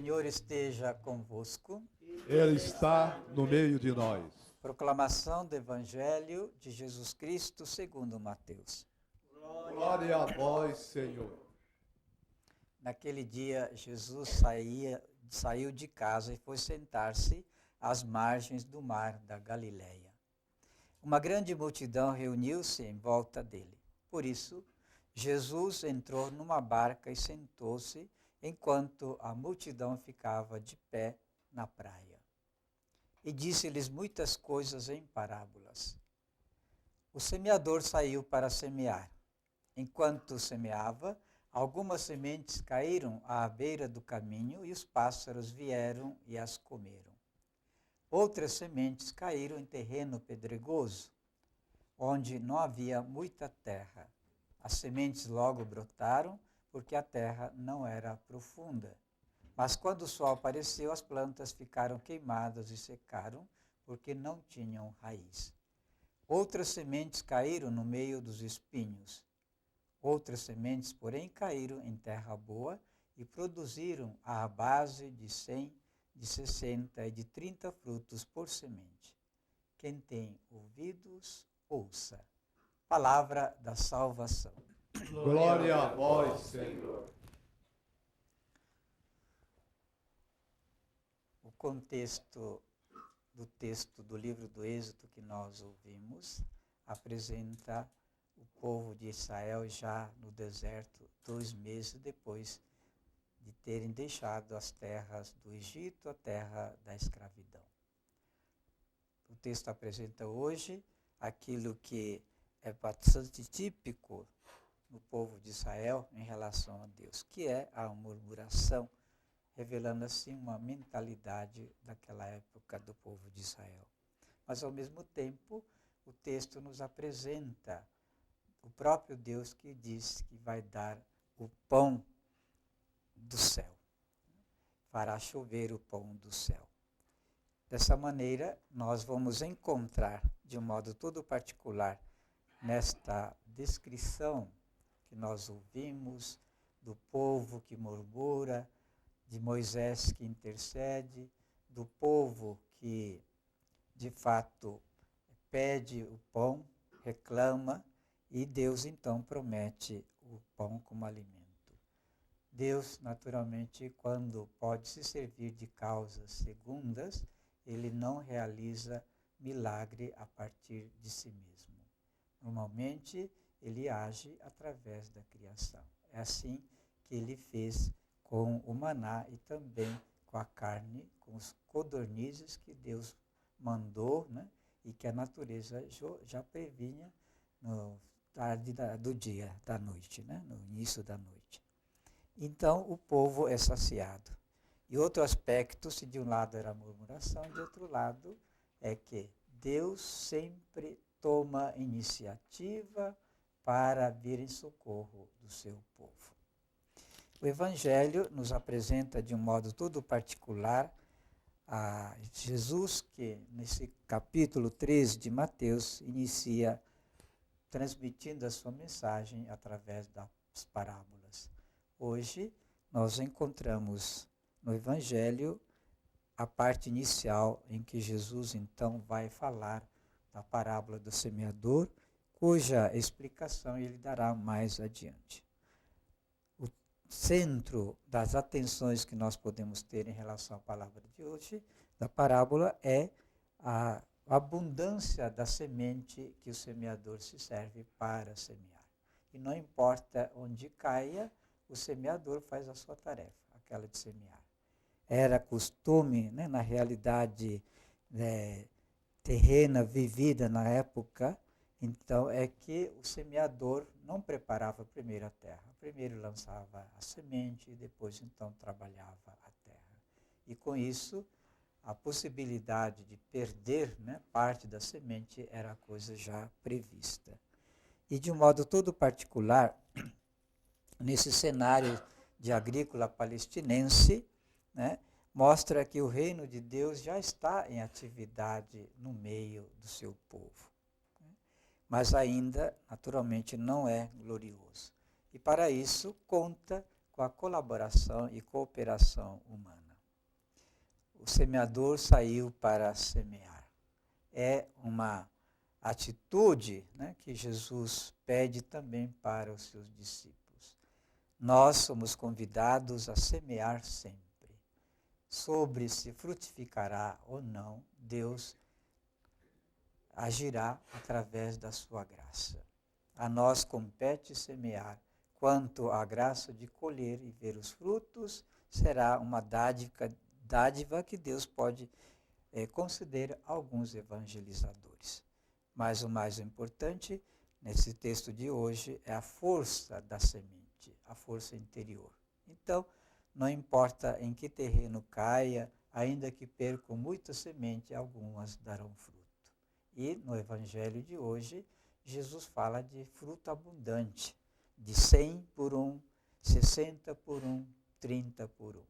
Senhor esteja convosco. Ele está no meio de nós. Proclamação do Evangelho de Jesus Cristo segundo Mateus. Glória a vós, Senhor. Naquele dia, Jesus saiu de casa e foi sentar-se às margens do mar da Galileia. Uma grande multidão reuniu-se em volta dele. Por isso, Jesus entrou numa barca e sentou-se, enquanto a multidão ficava de pé na praia. E disse-lhes muitas coisas em parábolas. O semeador saiu para semear. Enquanto semeava, algumas sementes caíram à beira do caminho e os pássaros vieram e as comeram. Outras sementes caíram em terreno pedregoso, onde não havia muita terra. As sementes logo brotaram, porque a terra não era profunda. Mas quando o sol apareceu, as plantas ficaram queimadas e secaram, porque não tinham raiz. Outras sementes caíram no meio dos espinhos. Outras sementes, porém, caíram em terra boa e produziram à base de 100, de 60 e de 30 frutos por semente. Quem tem ouvidos, ouça. Palavra da salvação. Glória a vós, Senhor. O contexto do texto do livro do Êxodo que nós ouvimos apresenta o povo de Israel já no deserto 2 meses depois de terem deixado as terras do Egito, a terra da escravidão. O texto apresenta hoje aquilo que é bastante típico no povo de Israel em relação a Deus, que é a murmuração, revelando assim uma mentalidade daquela época do povo de Israel. Mas ao mesmo tempo, o texto nos apresenta o próprio Deus que diz que vai dar o pão do céu, fará chover o pão do céu. Dessa maneira, nós vamos encontrar, de um modo todo particular, nesta descrição que nós ouvimos, do povo que murmura, de Moisés que intercede, do povo que, de fato, pede o pão, reclama, e Deus, então, promete o pão como alimento. Deus, naturalmente, quando pode se servir de causas segundas, ele não realiza milagre a partir de si mesmo. Normalmente, ele age através da criação. É assim que ele fez com o maná e também com a carne, com os codornizes que Deus mandou, né? E que a natureza já previnha no tarde do dia, da noite, né? No início da noite. Então, o povo é saciado. E outro aspecto, se de um lado era a murmuração, de outro lado é que Deus sempre toma iniciativa para vir em socorro do seu povo. O Evangelho nos apresenta de um modo todo particular a Jesus, que nesse capítulo 13 de Mateus inicia transmitindo a sua mensagem através das parábolas. Hoje nós encontramos no Evangelho a parte inicial em que Jesus então vai falar da parábola do semeador, cuja explicação ele dará mais adiante. O centro das atenções que nós podemos ter em relação à palavra de hoje, da parábola, é a abundância da semente que o semeador se serve para semear. E não importa onde caia, o semeador faz a sua tarefa, aquela de semear. Era costume, né, na realidade terrena vivida na época, então é que o semeador não preparava primeiro a terra. Primeiro lançava a semente e depois então trabalhava a terra. E com isso, a possibilidade de perder, né, parte da semente era coisa já prevista. E de um modo todo particular, nesse cenário de agrícola palestinense, né, mostra que o reino de Deus já está em atividade no meio do seu povo. Mas ainda, naturalmente, não é glorioso. E para isso, conta com a colaboração e cooperação humana. o semeador saiu para semear. É uma atitude, né, que Jesus pede também para os seus discípulos. Nós somos convidados a semear sempre. Sobre se frutificará ou não, Deus agirá através da sua graça. A nós compete semear. Quanto à graça de colher e ver os frutos, será uma dádiva que Deus pode conceder a alguns evangelizadores. Mas o mais importante, nesse texto de hoje, é a força da semente, a força interior. Então, não importa em que terreno caia, ainda que percam muita semente, algumas darão fruto. E no evangelho de hoje, Jesus fala de fruto abundante, de 100 por 1, 60 por 1, 30 por 1.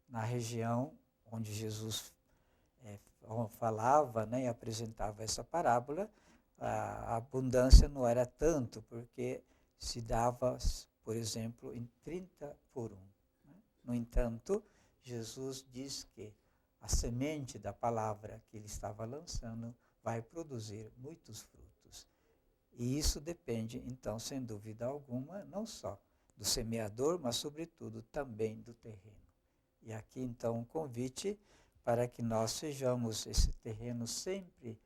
Na região onde Jesus falava, né, e apresentava essa parábola, a abundância não era tanto, porque se dava, por exemplo, em 30 por 1. Né? No entanto, Jesus diz que a semente da palavra que ele estava lançando vai produzir muitos frutos. E isso depende, então, sem dúvida alguma, não só do semeador, mas, sobretudo, também do terreno. E aqui, então, um convite para que nós sejamos esse terreno sempre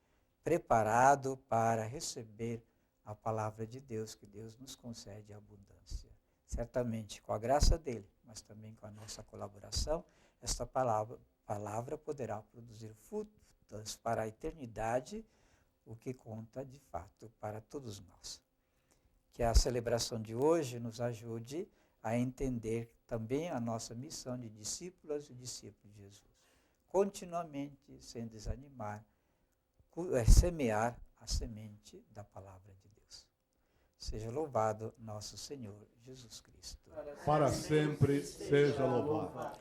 preparado para receber a palavra de Deus, que Deus nos concede a abundância. Certamente, com a graça dele, mas também com a nossa colaboração, esta palavra poderá produzir frutos para a eternidade, o que conta de fato para todos nós. Que a celebração de hoje nos ajude a entender também a nossa missão de discípulas e discípulos de Jesus. Continuamente, sem desanimar, semear a semente da palavra de Deus. Seja louvado nosso Senhor Jesus Cristo. Para sempre seja louvado.